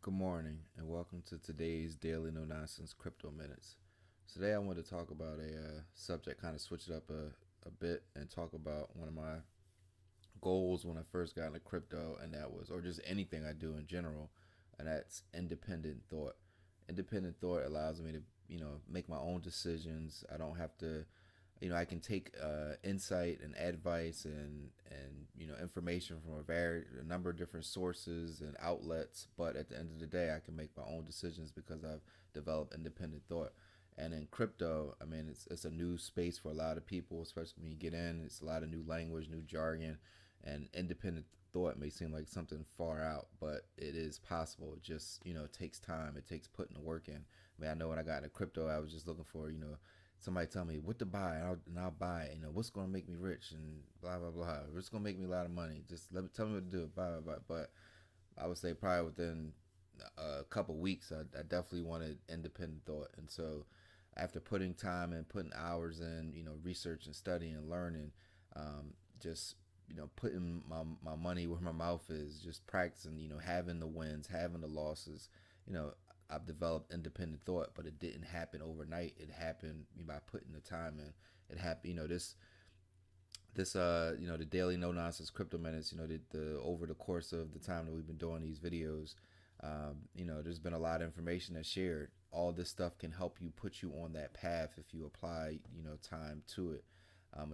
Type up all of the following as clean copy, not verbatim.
Good morning and welcome to today's daily no nonsense crypto minutes. Today I want to talk about a subject, kind of switch it up a bit and talk about one of my goals when I first got into crypto, and that was, or just anything I do in general, and that's independent thought. Independent thought allows me to, make my own decisions. I don't have to, I can take insight and advice and information from a number of different sources and outlets. But at the end of the day, I can make my own decisions because I've developed independent thought. And in crypto, I mean, it's a new space for a lot of people, especially when you get in. It's a lot of new language, new jargon, and independent thought may seem like something far out, but it is possible. It just it takes time. It takes putting the work in. I mean, I know when I got into crypto, I was just looking for somebody tell me what to buy, and I'll buy it. What's gonna make me rich and blah blah blah. What's gonna make me a lot of money? Just tell me what to do. Blah blah blah. But I would say probably within a couple weeks, I definitely wanted independent thought, and so after putting time and putting hours in, research and studying and learning, just putting my money where my mouth is, just practicing, having the wins, having the losses, you know, I've developed independent thought, but it didn't happen overnight. It happened by putting the time in. It happened, the daily no nonsense crypto minutes, the over the course of the time that we've been doing these videos, there's been a lot of information that's shared. All this stuff can help you put you on that path if you apply, time to it.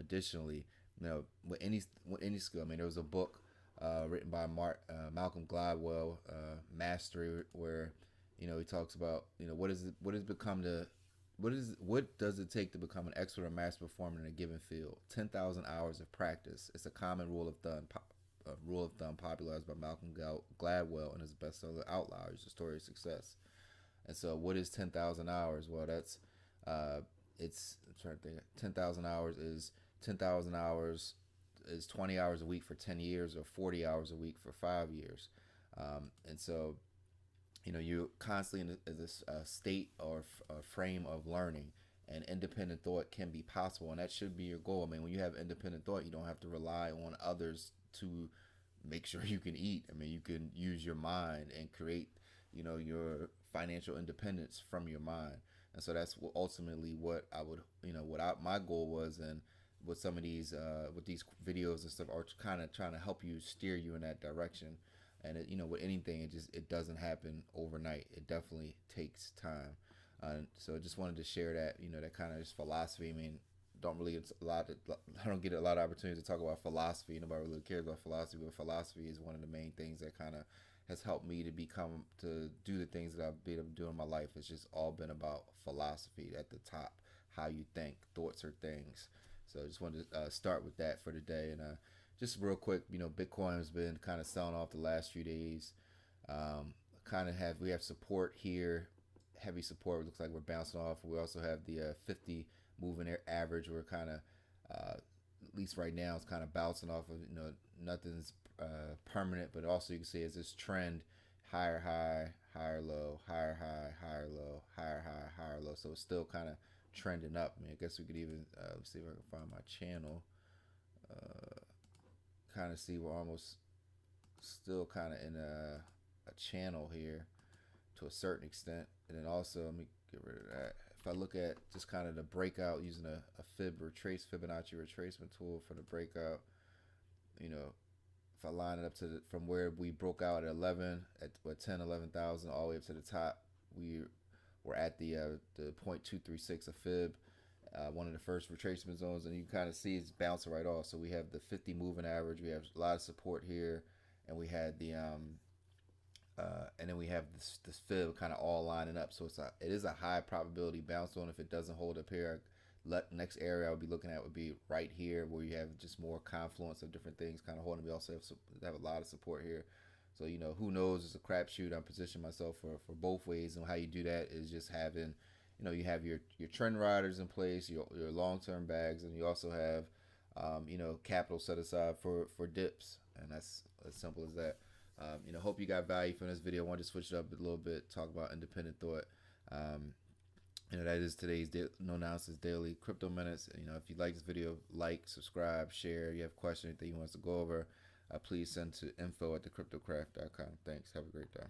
Additionally, with any skill, I mean, there was a book written by Malcolm Gladwell, Mastery, where he talks about what does it take to become an expert or master performer in a given field? 10,000 hours of practice. It's a common rule of thumb popularized by Malcolm Gladwell in his bestseller Outliers: The Story of Success. And so, what is 10,000 hours? Well, that's I'm trying to think. 10,000 hours is 10,000 hours is 20 hours a week for 10 years, or 40 hours a week for 5 years. And so, you're constantly in this state or a frame of learning, and independent thought can be possible, and that should be your goal. I mean, when you have independent thought, you don't have to rely on others to make sure you can eat. I mean, you can use your mind and create, your financial independence from your mind. And so that's ultimately what I would, my goal was, and with some of these, with these videos and stuff, are kind of trying to help you, steer you in that direction. And with anything, it doesn't happen overnight. It definitely takes time. So I just wanted to share that, that kind of just philosophy. I mean, don't really get a lot. I don't get a lot of opportunities to talk about philosophy. Nobody really cares about philosophy, but philosophy is one of the main things that kind of has helped me to do the things that I've been able to do in my life. It's just all been about philosophy at the top, how you think, thoughts are things. So I just wanted to start with that for today. And just real quick, Bitcoin has been kind of selling off the last few days. Kind of we have support here, heavy support. It looks like we're bouncing off. We also have the 50 moving average. We're kind of, at least right now, it's kind of bouncing off of, nothing's permanent, but also you can see as this trend, higher high, higher low, higher high, higher low, higher high, higher low. So it's still kind of trending up. I mean, I guess we could even, let's see if I can find my channel. Kind of see we're almost still kind of in a channel here to a certain extent. And then also, let me get rid of that. If I look at just kind of the breakout using a Fibonacci retracement tool for the breakout, if I line it up from where we broke out at 11, at what 10, 11,000, all the way up to the top, we're at the 0.236 of fib, one of the first retracement zones, and you can kind of see it's bouncing right off. So we have the 50 moving average. We have a lot of support here, and we had the and then we have this fib kind of all lining up. So it is a high probability bounce on if it doesn't hold up here. Next area I would be looking at would be right here, where you have just more confluence of different things kind of holding. We also have a lot of support here. So who knows? It's a crapshoot. I'm positioning myself for both ways, and how you do that is just having, you have your trend riders in place, your long term bags, and you also have, capital set aside for dips, and that's as simple as that. Hope you got value from this video. I wanted to switch it up a little bit, talk about independent thought. That is today's No Nonsense Daily Crypto Minutes. If you like this video, like, subscribe, share. You have questions, anything you want us to go over, please send to info@thecryptocraft.com. Thanks. Have a great day.